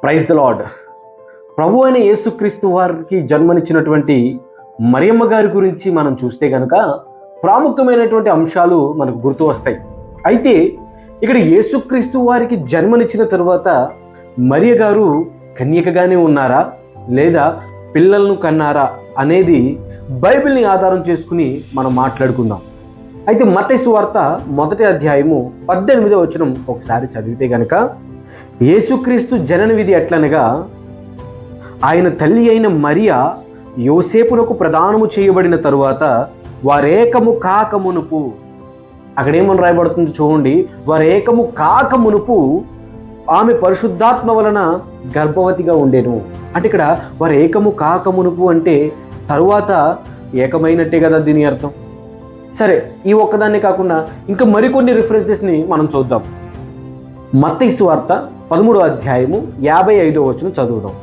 Praise the lord. ప్రభు అయిన యేసుక్రీస్తు వారికి జన్మనిచ్చినటువంటి మరియమ్మ గారి గురించి మనం చూస్తే కనుక ప్రాముఖ్యమైనటువంటి అంశాలు మనకు గుర్తు వస్తాయి. అయితే ఇక్కడ యేసుక్రీస్తు వారికి జన్మనిచ్చిన తరువాత మరియ గారు కన్యకగానే ఉన్నారా లేదా పిల్లలను కన్నారా అనేది బైబిల్ని ఆధారం చేసుకుని మనం మాట్లాడుకుందాం. అయితే మత్తయి సువార్త 1వ అధ్యాయము 18వ వచనం ఒకసారి చదివితే గనక, యేసుక్రీస్తు జనన విధి ఎట్లనగా, ఆయన తల్లి అయిన మరియ యోసేపునకు ప్రదానము చేయబడిన తరువాత వారేకము కాకమునుపు, అక్కడేమని రాయబడుతుంది చూడండి, వారేకము కాకమునుపు ఆమె పరిశుద్ధాత్మ వలన గర్భవతిగా ఉండేను. అంటే ఇక్కడ వారు ఏకము కాకమునుపు అంటే తరువాత ఏకమైనట్టే కదా దీని అర్థం. సరే, ఈ ఒక్కదాన్నే కాకుండా ఇంకా మరికొన్ని రిఫరెన్సెస్ని మనం చూద్దాం. మత్తయి సువార్త 13వ అధ్యాయము 55వ వచనం చదువుదాం.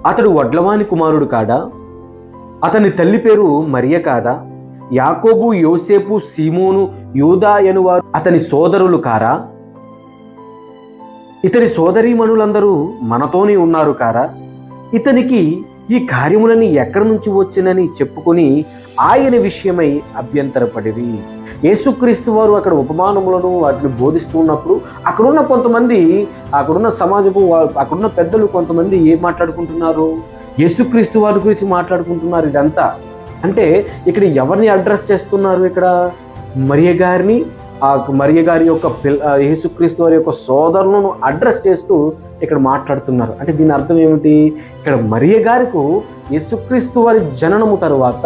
అతడు వడ్లవాని కుమారుడు కాడా? అతని తల్లి పేరు మరియ కాదా? యాకోబు, యోసేపు, సీమోను, యూదా అనువారు అతని సోదరులు కారా? ఇతని సోదరీమణులందరూ మనతోనే ఉన్నారు కారా? ఇతనికి ఈ కార్యములని ఎక్కడి నుంచి వచ్చినని చెప్పుకొని ఆయన విషయమై అభ్యంతరపడిరి. యేసుక్రీస్తు వారు అక్కడ ఉపమానములను వాటిని బోధిస్తూ ఉన్నప్పుడు అక్కడున్న కొంతమంది, అక్కడున్న సమాజపు, అక్కడున్న పెద్దలు కొంతమంది ఏం మాట్లాడుకుంటున్నారు? యేసుక్రీస్తు వారి గురించి మాట్లాడుకుంటున్నారు. ఇదంతా అంటే ఇక్కడ ఎవరిని అడ్రస్ చేస్తున్నారు? ఇక్కడ మరియ గారిని, ఆ మరియ గారి యొక్క యేసుక్రీస్తు వారి యొక్క సోదరులను అడ్రస్ చేస్తూ ఇక్కడ మాట్లాడుతున్నారు. అంటే దీని అర్థం ఏమిటి? ఇక్కడ మరియ గారికి యేసుక్రీస్తు వారి జననము తరువాత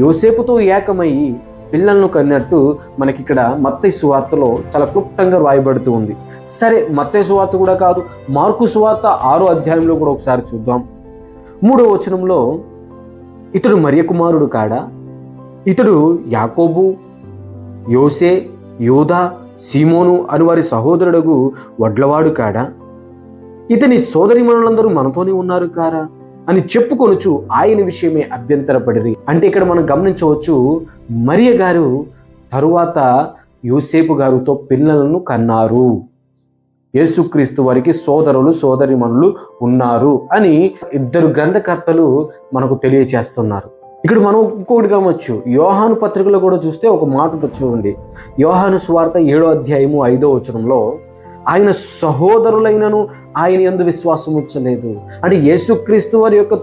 యోసేపుతో ఏకమయ్యి పిల్లలను కన్నట్టు మనకి ఇక్కడ మత్తయి సువార్తలో చాలా క్లుప్తంగా రాయబడుతూ ఉంది. సరే, మత్తయి సువార్త కూడా కాదు, మార్కు సువార్త 6వ అధ్యాయంలో కూడా ఒకసారి చూద్దాం. 3వ వచనంలో, ఇతడు మరియ కుమారుడు కాడా? ఇతడు యాకోబు, యోసే, యూదా, సీమోను అని వారి సహోదరుడు వడ్లవాడు కాడా? ఇతని సోదరిమణులందరూ మనతోనే ఉన్నారు కారా అని చెప్పుకొనుచు ఆయన విషయమే అభ్యంతరపడిరి. అంటే ఇక్కడ మనం గమనించవచ్చు, మరియ గారు తరువాత యోసేపు గారితో పిల్లలను కన్నారు. యేసుక్రీస్తు వారికి సోదరులు, సోదరిమణులు ఉన్నారు అని ఇద్దరు గ్రంథకర్తలు మనకు తెలియచేస్తున్నారు. ఇక్కడ మనం ఇంకోటి గమనించు, యోహాను పత్రికలో కూడా చూస్తే ఒక మాట చూడండి. యోహాను సువార్త 7వ అధ్యాయము 5వ వచనంలో, ఆయన సహోదరులైనను ఆయన యందు విశ్వాసం ఉంచలేదు. అంటే యేసుక్రీస్తు వారి యొక్క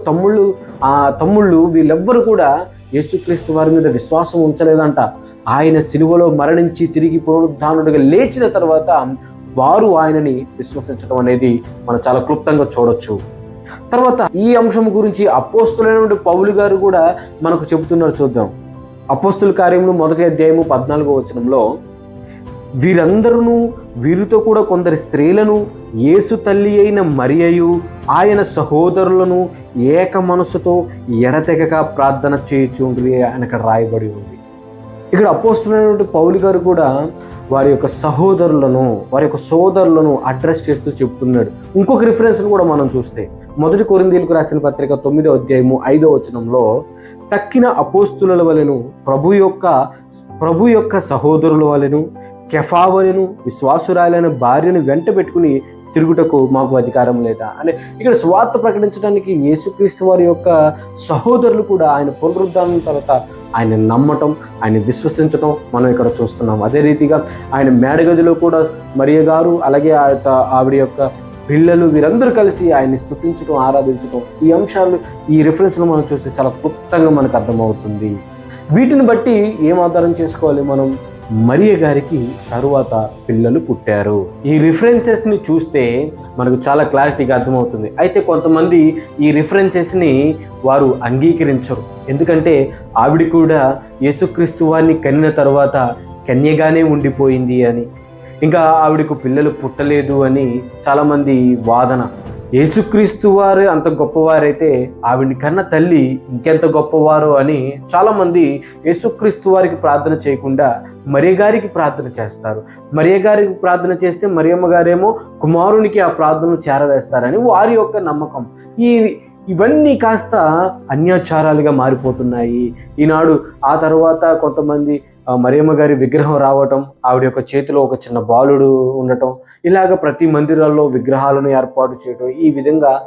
తమ్ముళ్ళు వీళ్ళెవ్వరు కూడా యేసుక్రీస్తు వారి మీద విశ్వాసం ఉంచలేదంట. ఆయన సిలువలో మరణించి తిరిగి పునరుద్ధానుడిగా లేచిన తర్వాత వారు ఆయనని విశ్వసించడం అనేది మనం చాలా క్లుప్తంగా చూడొచ్చు. తర్వాత ఈ అంశం గురించి అపోస్తులైన పౌలు గారు కూడా మనకు చెబుతున్నారు. చూద్దాం. అపోస్తుల కార్యములు 1వ అధ్యాయము 14వ వచనంలో, వీరితో కూడా కొందరి స్త్రీలను, యేసు తల్లి అయిన మరియయు ఆయన సహోదరులను ఏక మనసుతో ఎడతెగక ప్రార్థన చేయుచుండ్రి అని అక్కడ రాయబడి ఉంది. ఇక్కడ అపోస్తులైన పౌలు గారు కూడా వారి యొక్క సోదరులను అడ్రస్ చేస్తూ చెప్తున్నాడు. ఇంకొక రిఫరెన్స్ను కూడా మనం చూస్తే 1 కొరింథీయులకు రాసిన పత్రిక 9వ అధ్యాయము 5వ వచనంలో, తక్కిన అపోస్తుల వలెను ప్రభు యొక్క సహోదరుల వలెను కెఫా వలెను విశ్వాసురాలైన భార్యను వెంట పెట్టుకుని తిరుగుటకు మాకు అధికారం లేదా అని ఇక్కడ స్వార్థ ప్రకటించడానికి యేసుక్రీస్తు వారి యొక్క సహోదరులు కూడా ఆయన పునరుద్ధానం తర్వాత ఆయన నమ్మటం, ఆయన విశ్వసించటం మనం ఇక్కడ చూస్తున్నాం. అదే రీతిగా ఆయన మేడగదిలో కూడా మరియ గారు, అలాగే ఆవిడ యొక్క పిల్లలు వీరందరూ కలిసి ఆయన్ని స్తుతించడం, ఆరాధించడం, ఈ అంశాలు ఈ రిఫరెన్స్లో మనం చూస్తే చాలా క్లుప్తంగా మనకు అర్థమవుతుంది. వీటిని బట్టి ఏం ఆధారం చేసుకోవాలి మనం? మరియ గారికి తరువాత పిల్లలు పుట్టారు. ఈ రిఫరెన్సెస్ని చూస్తే మనకు చాలా క్లారిటీగా అర్థమవుతుంది. అయితే కొంతమంది ఈ రిఫరెన్సెస్ని వారు అంగీకరించరు. ఎందుకంటే ఆవిడ కూడా యేసుక్రీస్తు వారిని కనిన తర్వాత కన్యగానే ఉండిపోయింది అని, ఇంకా ఆవిడకు పిల్లలు పుట్టలేదు అని చాలామంది వాదన. యేసుక్రీస్తు వారు అంత గొప్పవారైతే ఆవిడ్ని కన్న తల్లి ఇంకెంత గొప్పవారో అని చాలామంది యేసుక్రీస్తు వారికి ప్రార్థన చేయకుండా మరియ గారికి ప్రార్థన చేస్తారు. మరియ గారికి ప్రార్థన చేస్తే మరియమ్మ గారేమో కుమారునికి ఆ ప్రార్థనలు చేరవేస్తారని వారి యొక్క నమ్మకం. ఇవన్నీ కాస్త అన్యాచారాలుగా మారిపోతున్నాయి ఈనాడు. ఆ తర్వాత కొంతమంది మరియమ్మ గారి విగ్రహం రావటం, ఆవిడ యొక్క చేతిలో ఒక చిన్న బాలుడు ఉండటం, ఇలాగ ప్రతి మందిరాల్లో విగ్రహాలను ఏర్పాటు చేయటం, ఈ విధంగా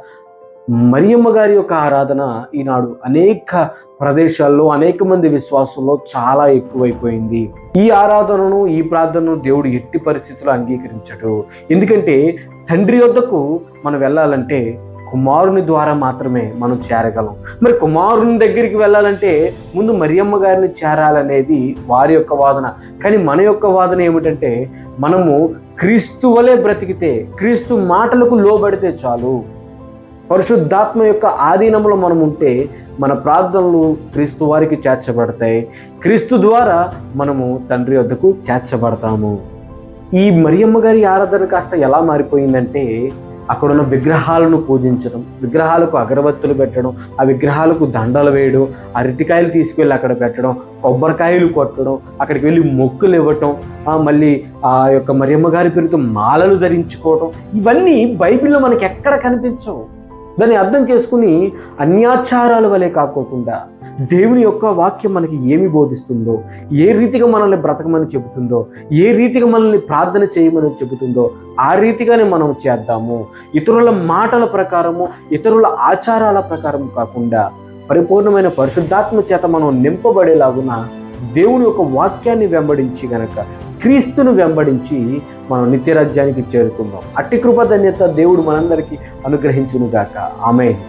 మరియమ్మ గారి యొక్క ఆరాధన ఈనాడు అనేక ప్రదేశాల్లో అనేక మంది విశ్వాసంలో చాలా ఎక్కువైపోయింది. ఈ ఆరాధనను, ఈ ప్రార్థనను దేవుడు ఎట్టి పరిస్థితుల్లో అంగీకరించడు. ఎందుకంటే తండ్రి వద్దకు మనం వెళ్ళాలంటే కుమారుని ద్వారా మాత్రమే మనం చేరగలం. మరి కుమారుని దగ్గరికి వెళ్ళాలంటే ముందు మరియమ్మ గారిని చేరాలనేది వారి యొక్క వాదన. కానీ మన యొక్క వాదన ఏమిటంటే, మనము క్రీస్తు వలె బ్రతికితే, క్రీస్తు మాటలకు లోబడితే చాలు, పరిశుద్ధాత్మ యొక్క ఆధీనంలో మనం ఉంటే మన ప్రార్థనలు క్రీస్తు వారికి చేర్చబడతాయి. క్రీస్తు ద్వారా మనము తండ్రి వద్దకు చేర్చబడతాము. ఈ మరియమ్మ గారి ఆరాధన కాస్త ఎలా మారిపోయిందంటే, అక్కడున్న విగ్రహాలను పూజించడం, విగ్రహాలకు అగరబత్తులు పెట్టడం, ఆ విగ్రహాలకు దండలు వేయడం, అరటికాయలు తీసుకువెళ్ళి అక్కడ పెట్టడం, కొబ్బరికాయలు కొట్టడం, అక్కడికి వెళ్ళి మొక్కులు ఇవ్వటం, మళ్ళీ ఆ యొక్క మరియమ్మ గారి పేరుతో మాలలు ధరించుకోవటం, ఇవన్నీ బైబిల్లో మనకి ఎక్కడ కనిపించవు. దాన్ని అర్థం చేసుకుని అన్యాచారాల వలె కాకోకుండా దేవుని యొక్క వాక్యం మనకి ఏమి బోధిస్తుందో, ఏ రీతిగా మనల్ని బ్రతకమని చెబుతుందో, ఏ రీతిగా మనల్ని ప్రార్థన చేయమని చెబుతుందో ఆ రీతిగానే మనం చేద్దాము. ఇతరుల మాటల ప్రకారము, ఇతరుల ఆచారాల ప్రకారం కాకుండా పరిపూర్ణమైన పరిశుద్ధాత్మ చేత మనం నింపబడేలాగున దేవుని యొక్క వాక్యాన్ని వెంబడించి గనక, క్రీస్తును వెంబడించి మనం నిత్యరాజ్యానికి చేరుకుందాం. అట్టి కృప ధన్యత దేవుడు మనందరికీ అనుగ్రహించునుగాక. ఆమేన్.